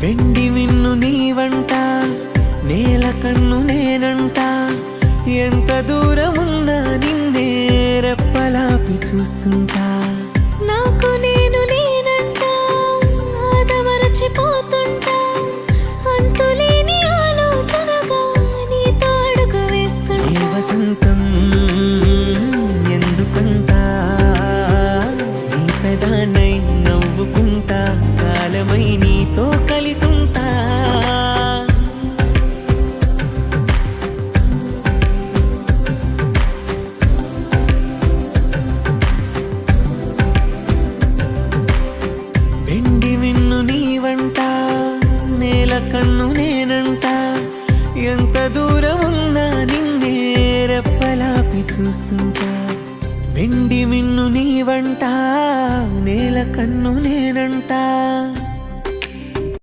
వెండి మిన్ను నీ వంట, నేల కన్ను నేనంట. ఎంత దూరమున్నా నిన్నే రెప్పలాపి చూస్తుంటా. నాకు నేను నేనంట, ఆదమరచిపోతుంటా. అంతులేని ఆలోచనగా నీతో అడుగు వేస్తుంటా. ఏ వసంతం ఎందుకంటా, నీ పెదానై నవ్వుకుంటా. కాలమై నీతో కలిసుంటా. వెండి మిన్ను నీ వంట, నేల కన్ను నేనంట. ఎంత దూరమున్నా నిన్నే రెప్పలాపి చూస్తుంటా. వెండి మిన్ను నీ వంట, నేల కన్ను నేనంట.